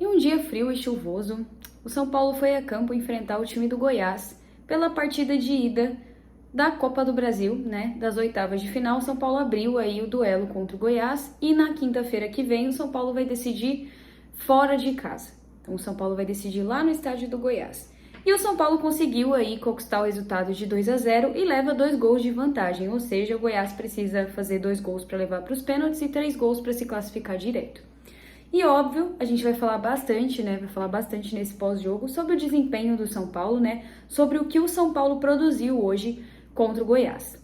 Em um dia frio e chuvoso, o São Paulo foi a campo enfrentar o time do Goiás pela partida de ida da Copa do Brasil, né? Das oitavas de final. O São Paulo abriu aí o duelo contra o Goiás e na quinta-feira que vem o São Paulo vai decidir fora de casa. Então o São Paulo vai decidir lá no estádio do Goiás. E o São Paulo conseguiu aí conquistar o resultado de 2-0 e leva 2 gols de vantagem, ou seja, o Goiás precisa fazer 2 gols para levar para os pênaltis e 3 gols para se classificar direto. E óbvio, a gente vai falar bastante, né? Vai falar bastante nesse pós-jogo sobre o desempenho do São Paulo, né? Sobre o que o São Paulo produziu hoje contra o Goiás.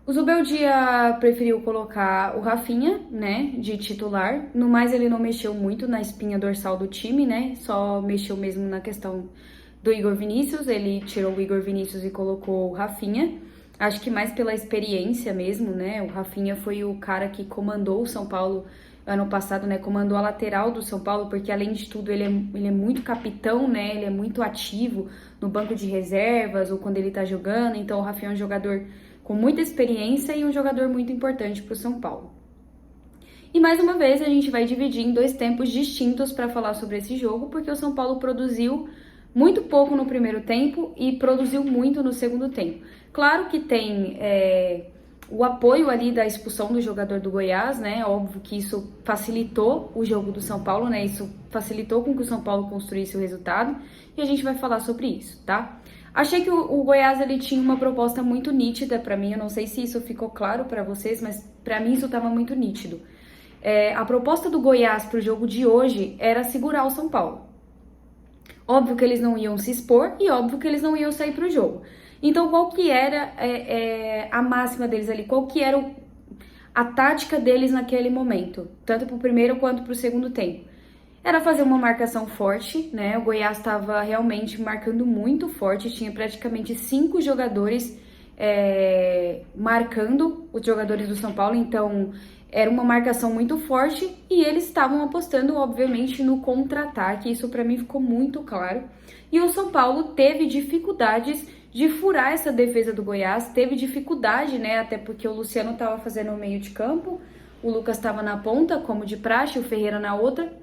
O Zubeldia preferiu colocar o Rafinha, né, de titular. No mais, ele não mexeu muito na espinha dorsal do time, né? Só mexeu mesmo na questão do Igor Vinícius. Ele tirou o Igor Vinícius e colocou o Rafinha. Acho que mais pela experiência mesmo, né? O Rafinha foi o cara que comandou o São Paulo ano passado, né? Comandou a lateral do São Paulo, porque além de tudo ele é muito capitão, né? Ele é muito ativo no banco de reservas ou quando ele tá jogando. Então o Rafinha é um jogador com muita experiência e um jogador muito importante para o São Paulo. E mais uma vez a gente vai dividir em 2 tempos distintos para falar sobre esse jogo, porque o São Paulo produziu muito pouco no primeiro tempo e produziu muito no segundo tempo. Claro que tem o apoio ali da expulsão do jogador do Goiás, né? Óbvio que isso facilitou o jogo do São Paulo, né? Isso facilitou com que o São Paulo construísse o resultado e a gente vai falar sobre isso, tá? Achei que o Goiás ele tinha uma proposta muito nítida para mim, eu não sei se isso ficou claro para vocês, mas para mim isso estava muito nítido. A proposta do Goiás para o jogo de hoje era segurar o São Paulo. Óbvio que eles não iam se expor e óbvio que eles não iam sair para o jogo. Então, qual que era a máxima deles ali? Qual que era a tática deles naquele momento? Tanto para o primeiro quanto para o segundo tempo. Era fazer uma marcação forte, né? O Goiás estava realmente marcando muito forte. Tinha praticamente 5 jogadores marcando os jogadores do São Paulo. Então, era uma marcação muito forte e eles estavam apostando, obviamente, no contra-ataque. Isso para mim ficou muito claro. E o São Paulo teve dificuldades de furar essa defesa do Goiás, teve dificuldade, né? Até porque o Luciano estava fazendo o meio de campo, o Lucas estava na ponta, como de praxe, o Ferreira na outra.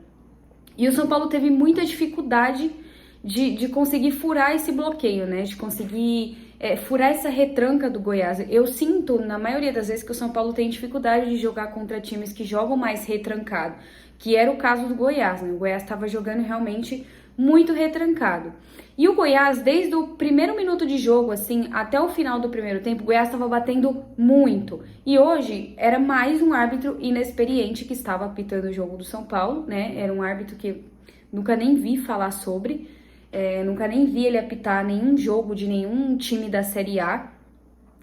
E o São Paulo teve muita dificuldade de conseguir furar esse bloqueio, né? De conseguir furar essa retranca do Goiás. Eu sinto, na maioria das vezes, que o São Paulo tem dificuldade de jogar contra times que jogam mais retrancado, que era o caso do Goiás, né? O Goiás estava jogando realmente muito retrancado. E o Goiás, desde o primeiro minuto de jogo, assim, até o final do primeiro tempo, o Goiás estava batendo muito. E hoje era mais um árbitro inexperiente que estava apitando o jogo do São Paulo, né? Era um árbitro que nunca nem vi falar sobre, nunca nem vi ele apitar nenhum jogo de nenhum time da Série A.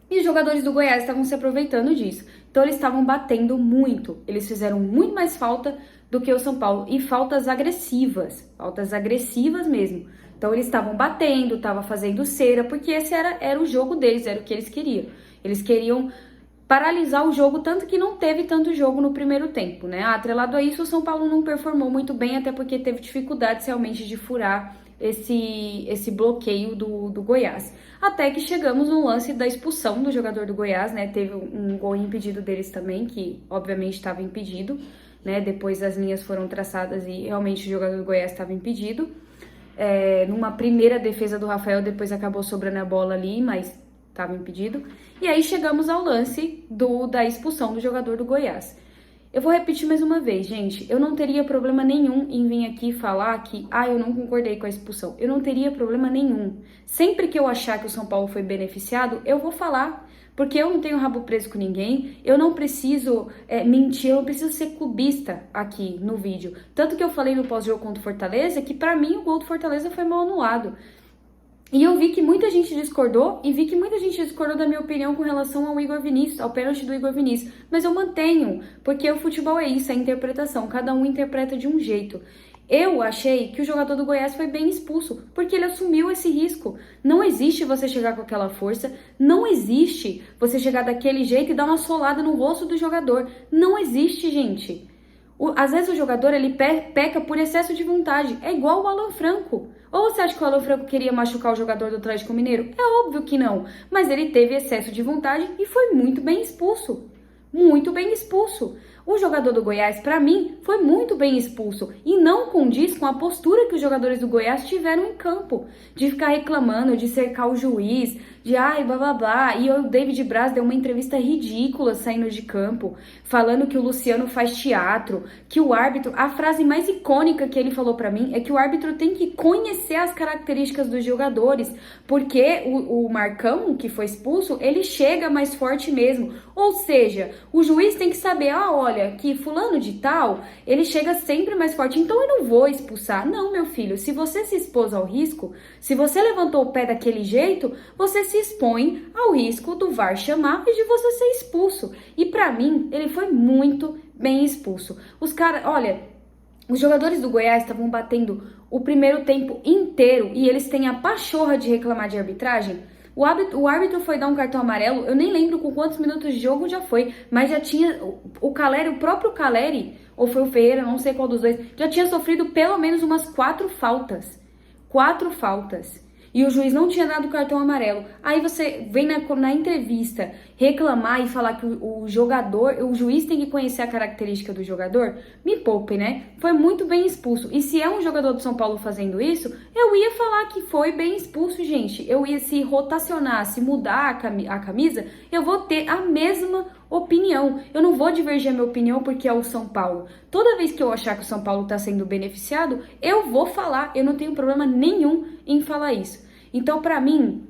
E os jogadores do Goiás estavam se aproveitando disso. Então eles estavam batendo muito. Eles fizeram muito mais falta do que o São Paulo. E faltas agressivas mesmo. Então eles estavam batendo, estavam fazendo cera, porque esse era o jogo deles, era o que eles queriam. Eles queriam paralisar o jogo, tanto que não teve tanto jogo no primeiro tempo, né? Atrelado a isso, o São Paulo não performou muito bem, até porque teve dificuldades realmente de furar esse bloqueio do Goiás. Até que chegamos no lance da expulsão do jogador do Goiás, né? Teve um gol impedido deles também, que obviamente estava impedido, né? Depois as linhas foram traçadas e realmente o jogador do Goiás estava impedido. Numa primeira defesa do Rafael, depois acabou sobrando a bola ali, mas estava impedido. E aí chegamos ao lance da expulsão do jogador do Goiás. Eu vou repetir mais uma vez, gente. Eu não teria problema nenhum em vir aqui falar que, eu não concordei com a expulsão. Eu não teria problema nenhum. Sempre que eu achar que o São Paulo foi beneficiado, eu vou falar. Porque eu não tenho rabo preso com ninguém, eu não preciso mentir, eu não preciso ser clubista aqui no vídeo. Tanto que eu falei no pós-jogo contra o Fortaleza que pra mim o gol do Fortaleza foi mal anulado. E eu vi que muita gente discordou e vi que muita gente discordou da minha opinião com relação ao Igor Vinícius, ao pênalti do Igor Vinícius. Mas eu mantenho, porque o futebol é isso, é interpretação, cada um interpreta de um jeito. Eu achei que o jogador do Goiás foi bem expulso, porque ele assumiu esse risco. Não existe você chegar com aquela força, não existe você chegar daquele jeito e dar uma solada no rosto do jogador. Não existe, gente. Às vezes o jogador ele peca por excesso de vontade. É igual o Alan Franco. Ou você acha que o Alan Franco queria machucar o jogador do Atlético Mineiro? É óbvio que não. Mas ele teve excesso de vontade e foi muito bem expulso. Muito bem expulso. O jogador do Goiás, para mim, foi muito bem expulso e não condiz com a postura que os jogadores do Goiás tiveram em campo, de ficar reclamando, de cercar o juiz, de ai, blá blá blá. E o David Braz deu uma entrevista ridícula saindo de campo, falando que o Luciano faz teatro, que o árbitro, a frase mais icônica que ele falou para mim é que o árbitro tem que conhecer as características dos jogadores, porque o Marcão, que foi expulso, ele chega mais forte mesmo. Ou seja, o juiz tem que saber, olha, que fulano de tal, ele chega sempre mais forte, então eu não vou expulsar. Não, meu filho, se você se expôs ao risco, se você levantou o pé daquele jeito, você se expõe ao risco do VAR chamar e de você ser expulso. E pra mim, ele foi muito bem expulso. Os caras, olha, os jogadores do Goiás estavam batendo o primeiro tempo inteiro e eles têm a pachorra de reclamar de arbitragem. O árbitro foi dar um cartão amarelo, eu nem lembro com quantos minutos de jogo já foi, mas já tinha o Caleri, o próprio Caleri, ou foi o Ferreira, não sei qual dos dois, já tinha sofrido pelo menos umas 4 faltas. 4 faltas. E o juiz não tinha dado cartão amarelo. Aí você vem na entrevista reclamar e falar que o juiz tem que conhecer a característica do jogador? Me poupe, né? Foi muito bem expulso. E se é um jogador do São Paulo fazendo isso, eu ia falar que foi bem expulso, gente. Eu ia se rotacionar, se mudar a camisa, eu vou ter a mesma opinião. Eu não vou divergir a minha opinião porque é o São Paulo. Toda vez que eu achar que o São Paulo está sendo beneficiado, eu vou falar. Eu não tenho problema nenhum em falar isso. Então, pra mim,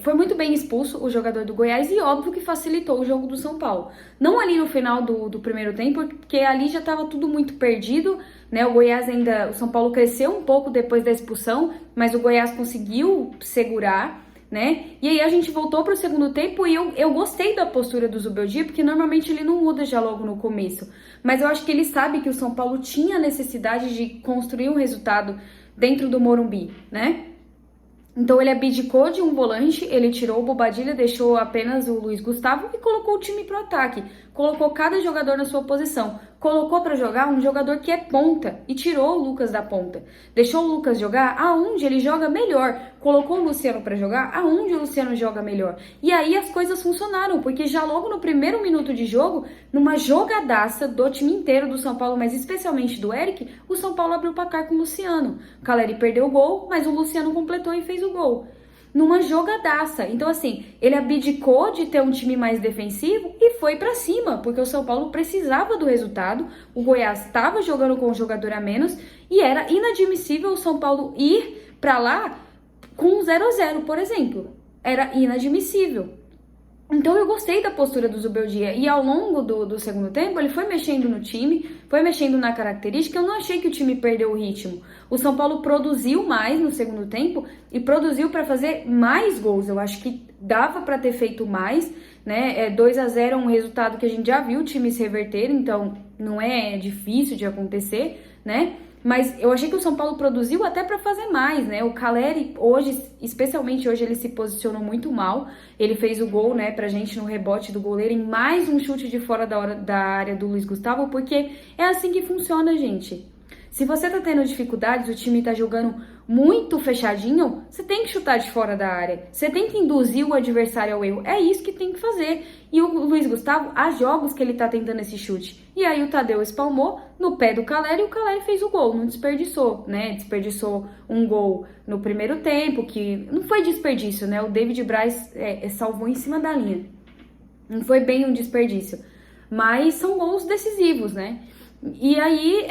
foi muito bem expulso o jogador do Goiás e óbvio que facilitou o jogo do São Paulo. Não ali no final do primeiro tempo, porque ali já estava tudo muito perdido, né? O São Paulo cresceu um pouco depois da expulsão, mas o Goiás conseguiu segurar, né? E aí a gente voltou pro segundo tempo e eu gostei da postura do Zubeldia, porque normalmente ele não muda já logo no começo. Mas eu acho que ele sabe que o São Paulo tinha necessidade de construir um resultado dentro do Morumbi, né? Então ele abdicou de um volante, ele tirou o Bobadilla, deixou apenas o Luiz Gustavo e colocou o time pro ataque. Colocou cada jogador na sua posição. Colocou para jogar um jogador que é ponta e tirou o Lucas da ponta. Deixou o Lucas jogar aonde ele joga melhor. Colocou o Luciano para jogar aonde o Luciano joga melhor. E aí as coisas funcionaram, porque já logo no primeiro minuto de jogo, numa jogadaça do time inteiro do São Paulo, mas especialmente do Eric, o São Paulo abriu o placar com o Luciano. O Caleri perdeu o gol, mas o Luciano completou e fez o gol. Numa jogadaça. Então, assim, ele abdicou de ter um time mais defensivo e foi pra cima, porque o São Paulo precisava do resultado, o Goiás estava jogando com um jogador a menos e era inadmissível o São Paulo ir pra lá com 0-0, por exemplo. Era inadmissível. Então eu gostei da postura do Zubeldia e ao longo do segundo tempo ele foi mexendo no time, foi mexendo na característica. Eu não achei que o time perdeu o ritmo. O São Paulo produziu mais no segundo tempo e produziu para fazer mais gols. Eu acho que dava para ter feito mais, né? 2-0 é um resultado que a gente já viu o time se reverter, então não é difícil de acontecer, né? Mas eu achei que o São Paulo produziu até para fazer mais, né? O Caleri hoje, especialmente hoje, ele se posicionou muito mal. Ele fez o gol, né, pra gente no rebote do goleiro em mais um chute de fora da área do Luiz Gustavo, porque é assim que funciona, gente. Se você tá tendo dificuldades, o time tá jogando muito fechadinho, você tem que chutar de fora da área. Você tem que induzir o adversário ao erro. É isso que tem que fazer. E o Luiz Gustavo, há jogos que ele tá tentando esse chute. E aí o Tadeu espalmou no pé do Caleri e o Caleri fez o gol. Não desperdiçou, né? Desperdiçou um gol no primeiro tempo, que não foi desperdício, né? O David Braz salvou em cima da linha. Não foi bem um desperdício. Mas são gols decisivos, né? E aí,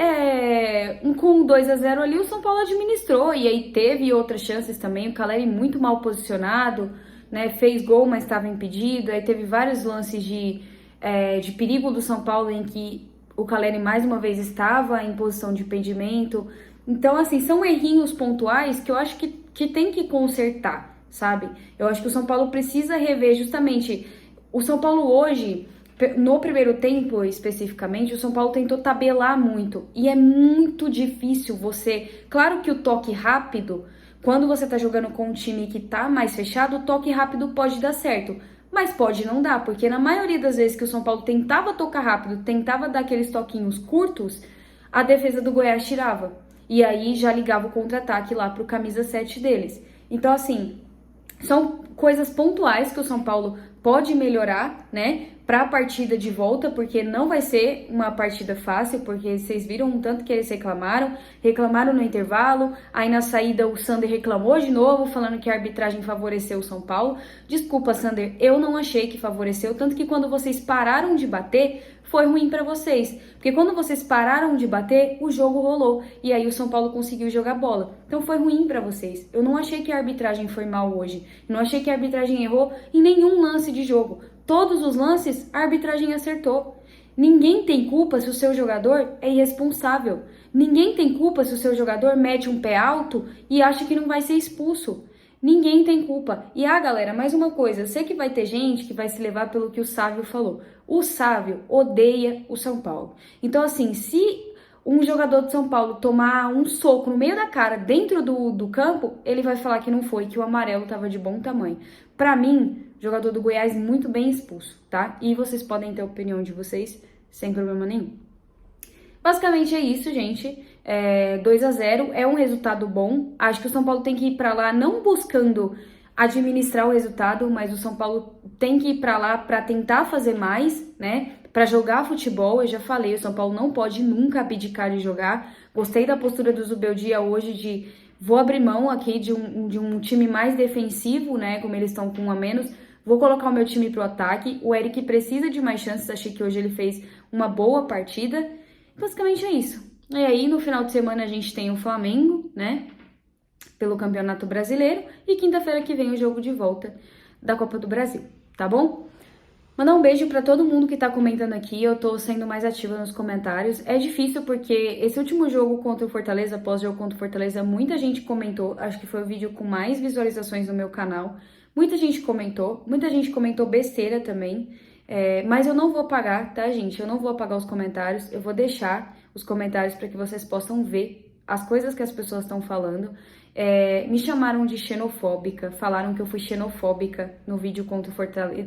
com 2-0 ali, o São Paulo administrou. E aí teve outras chances também. O Caleri muito mal posicionado, né? Fez gol, mas estava impedido. Aí teve vários lances de perigo do São Paulo em que o Caleri mais uma vez estava em posição de impedimento. Então, assim, são errinhos pontuais que eu acho que tem que consertar, sabe? Eu acho que o São Paulo precisa rever justamente. O São Paulo hoje, no primeiro tempo especificamente, o São Paulo tentou tabelar muito. E é muito difícil você... Claro que o toque rápido, quando você tá jogando com um time que tá mais fechado, o toque rápido pode dar certo. Mas pode não dar, porque na maioria das vezes que o São Paulo tentava tocar rápido, tentava dar aqueles toquinhos curtos, a defesa do Goiás tirava. E aí já ligava o contra-ataque lá pro camisa 7 deles. Então, assim, são coisas pontuais que o São Paulo pode melhorar, né, para a partida de volta, porque não vai ser uma partida fácil, porque vocês viram um tanto que eles reclamaram no intervalo, aí na saída o Sander reclamou de novo, falando que a arbitragem favoreceu o São Paulo. Desculpa, Sander, eu não achei que favoreceu, tanto que quando vocês pararam de bater, foi ruim para vocês, porque quando vocês pararam de bater, o jogo rolou, e aí o São Paulo conseguiu jogar bola. Então foi ruim para vocês. Eu não achei que a arbitragem foi mal hoje, eu não achei que a arbitragem errou em nenhum lance de jogo. Todos os lances, a arbitragem acertou. Ninguém tem culpa se o seu jogador é irresponsável. Ninguém tem culpa se o seu jogador mete um pé alto e acha que não vai ser expulso. Ninguém tem culpa. E galera, mais uma coisa, eu sei que vai ter gente que vai se levar pelo que o Sávio falou. O Sávio odeia o São Paulo. Então, assim, se um jogador de São Paulo tomar um soco no meio da cara dentro do campo, ele vai falar que não foi, que o amarelo estava de bom tamanho. Pra mim, jogador do Goiás muito bem expulso, tá? E vocês podem ter a opinião de vocês sem problema nenhum. Basicamente é isso, gente. 2-0 é um resultado bom. Acho que o São Paulo tem que ir pra lá não buscando administrar o resultado, mas o São Paulo tem que ir pra lá pra tentar fazer mais, né? Pra jogar futebol. Eu já falei, o São Paulo não pode nunca abdicar de jogar. Gostei da postura do Zubeldia hoje de vou abrir mão aqui de um time mais defensivo, né? Como eles estão com um a menos. Vou colocar o meu time pro ataque. O Eric precisa de mais chances. Achei que hoje ele fez uma boa partida. Basicamente é isso. E aí, no final de semana, a gente tem o Flamengo, né? Pelo Campeonato Brasileiro. E quinta-feira que vem o jogo de volta da Copa do Brasil, tá bom? Mandar um beijo pra todo mundo que tá comentando aqui. Eu tô sendo mais ativa nos comentários. É difícil porque esse último jogo contra o Fortaleza, pós-jogo contra o Fortaleza, muita gente comentou. Acho que foi o vídeo com mais visualizações no meu canal. Muita gente comentou besteira também. Mas eu não vou apagar, tá, gente? Eu não vou apagar os comentários. Eu vou deixar os comentários para que vocês possam ver as coisas que as pessoas estão falando. Me chamaram de xenofóbica, falaram que eu fui xenofóbica no vídeo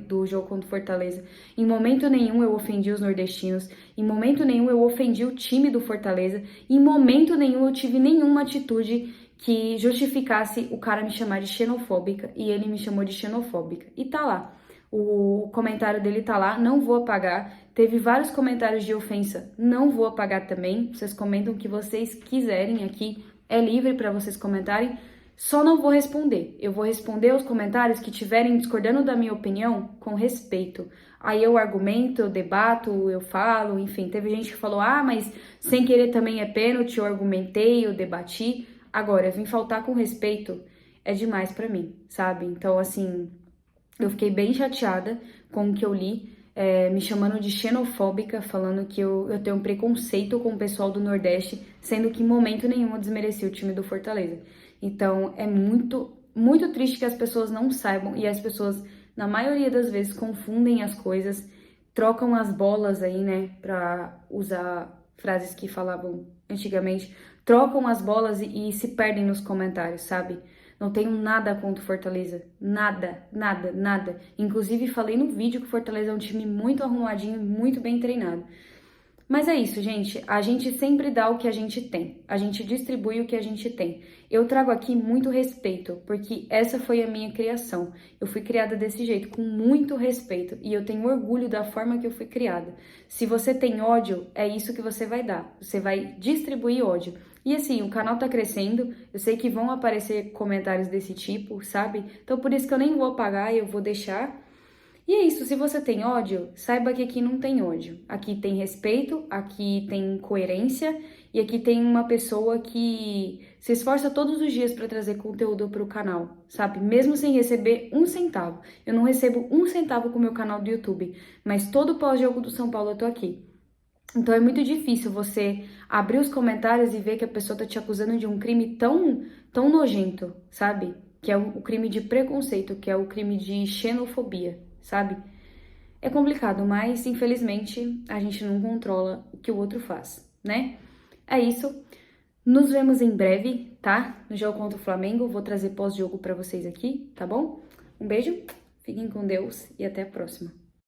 do jogo contra o Fortaleza. Em momento nenhum eu ofendi os nordestinos, em momento nenhum eu ofendi o time do Fortaleza, em momento nenhum eu tive nenhuma atitude que justificasse o cara me chamar de xenofóbica, e ele me chamou de xenofóbica. E tá lá. O comentário dele tá lá, não vou apagar. Teve vários comentários de ofensa, não vou apagar também. Vocês comentam o que vocês quiserem aqui, é livre para vocês comentarem. Só não vou responder. Eu vou responder os comentários que estiverem discordando da minha opinião com respeito. Aí eu argumento, eu debato, eu falo, enfim. Teve gente que falou, mas sem querer também é pênalti, eu argumentei, eu debati. Agora, vim faltar com respeito é demais pra mim, sabe? Então, assim, eu fiquei bem chateada com o que eu li, me chamando de xenofóbica, falando que eu tenho um preconceito com o pessoal do Nordeste, sendo que em momento nenhum eu desmereci o time do Fortaleza. Então, é muito, muito triste que as pessoas não saibam, e as pessoas, na maioria das vezes, confundem as coisas, trocam as bolas aí, né, pra usar frases que falavam antigamente, trocam as bolas e se perdem nos comentários, sabe? Não tenho nada contra o Fortaleza. Nada, nada, nada. Inclusive, falei no vídeo que o Fortaleza é um time muito arrumadinho, muito bem treinado. Mas é isso, gente. A gente sempre dá o que a gente tem. A gente distribui o que a gente tem. Eu trago aqui muito respeito, porque essa foi a minha criação. Eu fui criada desse jeito, com muito respeito. E eu tenho orgulho da forma que eu fui criada. Se você tem ódio, é isso que você vai dar. Você vai distribuir ódio. E assim, o canal tá crescendo, eu sei que vão aparecer comentários desse tipo, sabe? Então por isso que eu nem vou apagar, eu vou deixar. E é isso, se você tem ódio, saiba que aqui não tem ódio. Aqui tem respeito, aqui tem coerência e aqui tem uma pessoa que se esforça todos os dias para trazer conteúdo pro canal, sabe? Mesmo sem receber um centavo. Eu não recebo um centavo com o meu canal do YouTube, mas todo pós-jogo do São Paulo eu tô aqui. Então é muito difícil você abrir os comentários e ver que a pessoa tá te acusando de um crime tão nojento, sabe? Que é o crime de preconceito, que é o crime de xenofobia, sabe? É complicado, mas infelizmente a gente não controla o que o outro faz, né? É isso. Nos vemos em breve, tá? No jogo contra o Flamengo. Vou trazer pós-jogo pra vocês aqui, tá bom? Um beijo, fiquem com Deus e até a próxima.